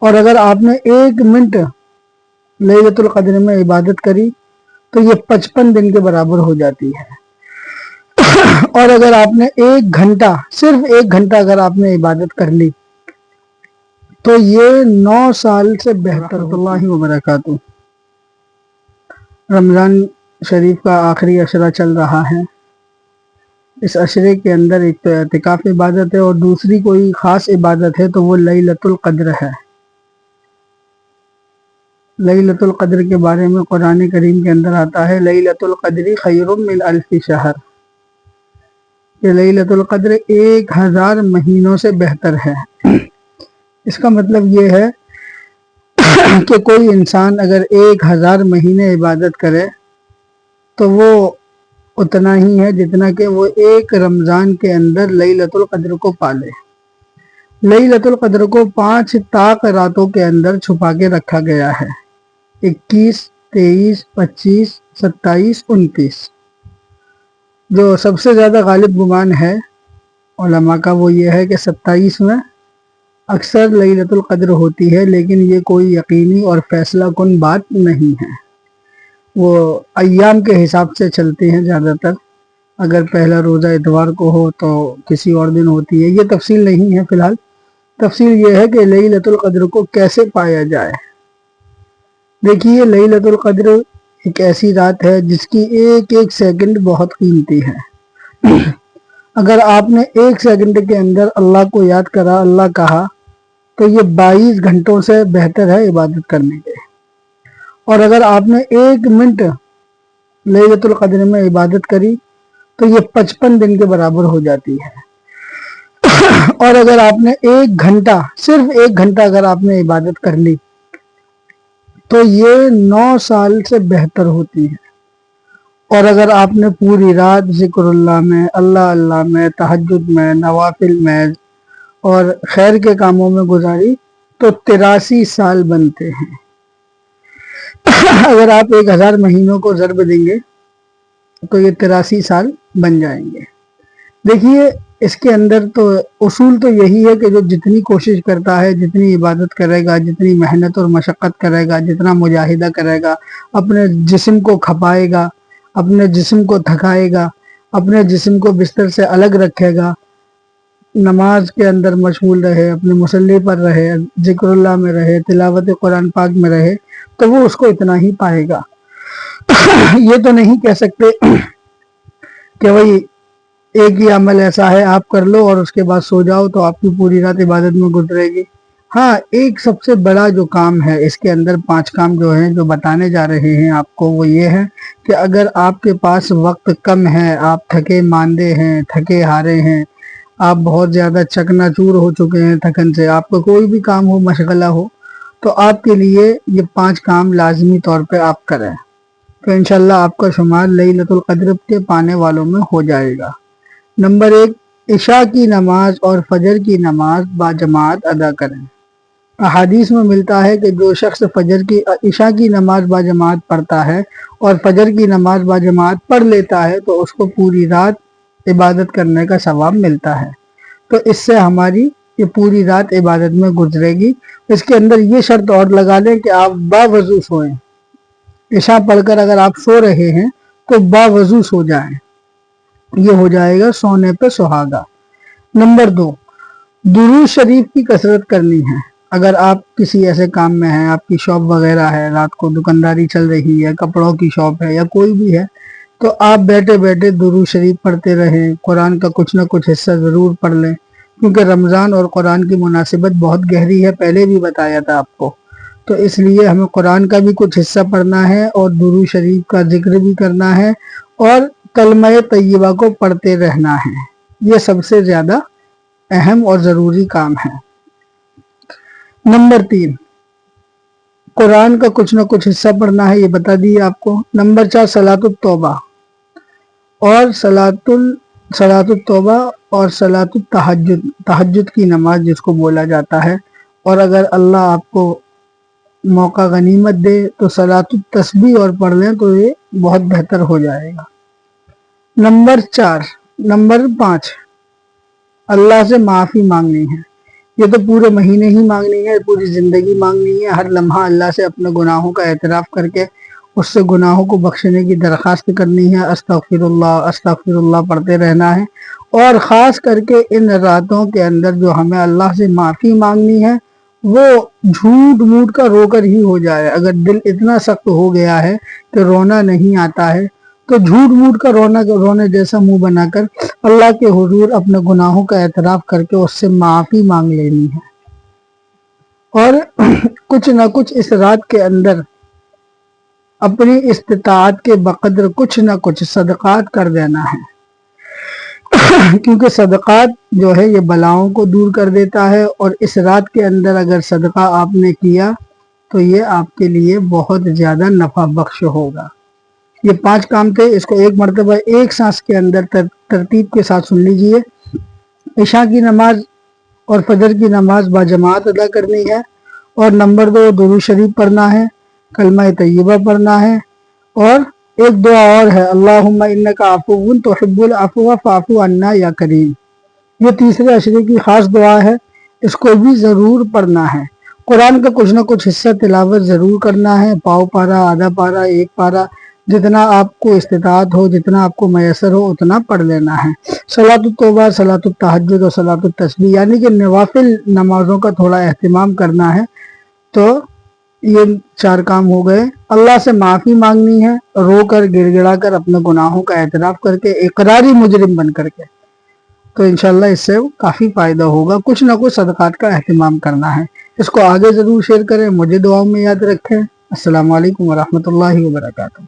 اور اگر آپ نے 1 منٹ لیلۃ القدر میں عبادت کری تو یہ 55 دن کے برابر ہو جاتی ہے۔ اور اگر آپ نے 1 گھنٹہ، صرف 1 گھنٹہ اگر آپ نے عبادت کر لی تو یہ 9 سال سے بہتر اللہ وبرکاتہ۔ رمضان شریف کا آخری عشرہ چل رہا ہے۔ اس عشرے کے اندر ایک تو اعتکاف عبادت ہے اور دوسری کوئی خاص عبادت ہے تو وہ لیلۃ القدر ہے۔ لیلۃ القدر کے بارے میں قرآن کریم کے اندر آتا ہے لیلۃ القدر خیر من الف شہر، کہ لیلۃ القدر 1000 مہینوں سے بہتر ہے۔ اس کا مطلب یہ ہے کہ کوئی انسان اگر 1000 مہینے عبادت کرے تو وہ اتنا ہی ہے جتنا کہ وہ ایک رمضان کے اندر لیلۃ القدر کو پالے۔ لیلۃ القدر کو 5 طاق راتوں کے اندر چھپا کے رکھا گیا ہے، 21، 23، 25، 27، 29۔ جو سب سے زیادہ غالب گمان ہے علماء کا وہ یہ ہے کہ 27 میں اکثر لیلۃ القدر ہوتی ہے، لیکن یہ کوئی یقینی اور فیصلہ کن بات نہیں ہے۔ وہ ایام کے حساب سے چلتے ہیں زیادہ تر، اگر پہلا روزہ اتوار کو ہو تو کسی اور دن ہوتی ہے، یہ تفصیل نہیں ہے۔ فی الحال تفصیل یہ ہے کہ لیلۃ القدر کو کیسے پایا جائے۔ دیکھیے، لیلۃ القدر ایک ایسی رات ہے جس کی ایک ایک سیکنڈ بہت قیمتی ہے۔ اگر آپ نے 1 سیکنڈ کے اندر اللہ کو یاد کرا، اللہ کہا، تو یہ 22 گھنٹوں سے بہتر ہے عبادت کرنے کے۔ اور اگر آپ نے 1 منٹ لیلۃ القدر میں عبادت کری تو یہ 55 دن کے برابر ہو جاتی ہے۔ اور اگر آپ نے 1 گھنٹہ، صرف 1 گھنٹہ اگر آپ نے عبادت کر لی تو یہ 9 سال سے بہتر ہوتی ہے۔ اور اگر آپ نے پوری رات ذکر اللہ میں، اللہ میں، تہجد میں، نوافل میں اور خیر کے کاموں میں گزاری تو 83 سال بنتے ہیں۔ اگر آپ 1000 مہینوں کو ضرب دیں گے تو یہ 83 سال بن جائیں گے۔ دیکھیے، اس کے اندر تو اصول تو یہی ہے کہ جو جتنی کوشش کرتا ہے، جتنی عبادت کرے گا، جتنی محنت اور مشقت کرے گا، جتنا مجاہدہ کرے گا، اپنے جسم کو کھپائے گا، اپنے جسم کو تھکائے گا، اپنے جسم کو بستر سے الگ رکھے گا، نماز کے اندر مشغول رہے، اپنے مصلی پر رہے، ذکر اللہ میں رہے، تلاوت قرآن پاک میں رہے، تو وہ اس کو اتنا ہی پائے گا۔ یہ تو نہیں کہہ سکتے کہ بھئی ایک ہی عمل ایسا ہے آپ کر لو اور اس کے بعد سو جاؤ تو آپ کی پوری رات عبادت میں گزرے گی۔ ہاں، ایک سب سے بڑا جو کام ہے اس کے اندر 5 کام جو ہیں جو بتانے جا رہے ہیں آپ کو، وہ یہ ہے کہ اگر آپ کے پاس وقت کم ہے، آپ تھکے ماندے ہیں، تھکے ہارے ہیں، آپ بہت زیادہ چکنا چور ہو چکے ہیں تھکن سے، آپ کو کوئی بھی کام ہو، مشغلہ ہو، تو آپ کے لیے یہ 5 کام لازمی طور پہ آپ کریں تو انشاءاللہ آپ کا شمار لیلۃ القدر کے پانے والوں میں ہو جائے گا۔ نمبر 1، عشاء کی نماز اور فجر کی نماز باجماعت ادا کریں۔ احادیث میں ملتا ہے کہ جو شخص عشاء کی نماز باجماعت پڑھتا ہے اور فجر کی نماز باجماعت پڑھ لیتا ہے تو اس کو پوری رات عبادت کرنے کا ثواب ملتا ہے۔ تو اس سے ہماری یہ پوری رات عبادت میں گزرے گی۔ اس کے اندر یہ شرط اور لگا لیں کہ آپ باوضو سوئیں۔ عشاء پڑھ کر اگر آپ سو رہے ہیں تو باوضو سو جائیں، یہ ہو جائے گا سونے پہ سہاگا۔ نمبر 2، درود شریف کی کثرت کرنی ہے۔ اگر آپ کسی ایسے کام میں ہیں، آپ کی شاپ وغیرہ ہے، رات کو دکانداری چل رہی ہے، کپڑوں کی شاپ ہے یا کوئی بھی ہے، تو آپ بیٹھے بیٹھے درود شریف پڑھتے رہیں، قرآن کا کچھ نہ کچھ حصہ ضرور پڑھ لیں، کیونکہ رمضان اور قرآن کی مناسبت بہت گہری ہے، پہلے بھی بتایا تھا آپ کو۔ تو اس لیے ہمیں قرآن کا بھی کچھ حصہ پڑھنا ہے اور درود شریف کا ذکر بھی کرنا ہے اور کلمہ طیبہ کو پڑھتے رہنا ہے۔ یہ سب سے زیادہ اہم اور ضروری کام ہے۔ نمبر 3، قرآن کا کچھ نہ کچھ حصہ پڑھنا ہے، یہ بتا دیے آپ کو۔ نمبر 4، صلاۃ التوبہ اور صلاۃ التوبہ اور صلاۃ التہجد، تہجد کی نماز جس کو بولا جاتا ہے، اور اگر اللہ آپ کو موقع غنیمت دے تو صلاۃ التسبیح اور پڑھ لیں تو یہ بہت بہتر ہو جائے گا۔ نمبر 5، اللہ سے معافی مانگنی ہے۔ یہ تو پورے مہینے ہی مانگنی ہے، پوری زندگی مانگنی ہے، ہر لمحہ اللہ سے اپنے گناہوں کا اعتراف کر کے اس سے گناہوں کو بخشنے کی درخواست کرنی ہے، استغفر اللہ پڑھتے رہنا ہے۔ اور خاص کر کے ان راتوں کے اندر جو ہمیں اللہ سے معافی مانگنی ہے وہ جھوٹ موٹ کا رو کر ہی ہو جائے۔ اگر دل اتنا سخت ہو گیا ہے کہ رونا نہیں آتا ہے تو جھوٹ موٹ کا رونے جیسا منہ بنا کر اللہ کے حضور اپنے گناہوں کا اعتراف کر کے اس سے معافی مانگ لینی ہے، اور کچھ نہ کچھ اس رات کے اندر اپنی استطاعت کے بقدر کچھ نہ کچھ صدقات کر دینا ہے، کیونکہ صدقات جو ہے یہ بلاؤں کو دور کر دیتا ہے، اور اس رات کے اندر اگر صدقہ آپ نے کیا تو یہ آپ کے لیے بہت زیادہ نفع بخش ہوگا۔ یہ 5 کام تھے، اس کو ایک مرتبہ ایک سانس کے اندر ترتیب کے ساتھ سن لیجئے۔ عشاء کی نماز اور فجر کی نماز باجماعت ادا کرنی ہے، اور نمبر 2 درود شریف پڑھنا ہے، کلمہ طیبہ پڑھنا ہے، اور ایک دعا اور ہے، اللہم انک عفو تحب العفو فاعف عنا یا کریم۔ یہ تیسرے عشرے کی خاص دعا ہے، اس کو بھی ضرور پڑھنا ہے۔ قرآن کا کچھ نہ کچھ حصہ تلاوت ضرور کرنا ہے، پاؤ پارا، آدھا پارا، 1 پارا، جتنا آپ کو استطاعت ہو، جتنا آپ کو میسر ہو اتنا پڑھ لینا ہے۔ صلاۃ التوبہ، صلاۃ التہجد اور صلاۃ التسبیح یعنی کہ نوافل نمازوں کا تھوڑا اہتمام کرنا ہے۔ تو یہ 4 کام ہو گئے۔ اللہ سے معافی مانگنی ہے، رو کر گڑ گڑا کر اپنے گناہوں کا اعتراف کر کے، اقراری مجرم بن کر کے، تو انشاءاللہ اس سے کافی فائدہ ہوگا۔ کچھ نہ کچھ صدقات کا اہتمام کرنا ہے۔ اس کو آگے ضرور شیئر کریں، مجھے دعاؤں میں یاد رکھیں۔ السلام علیکم ورحمۃ اللہ وبرکاتہ۔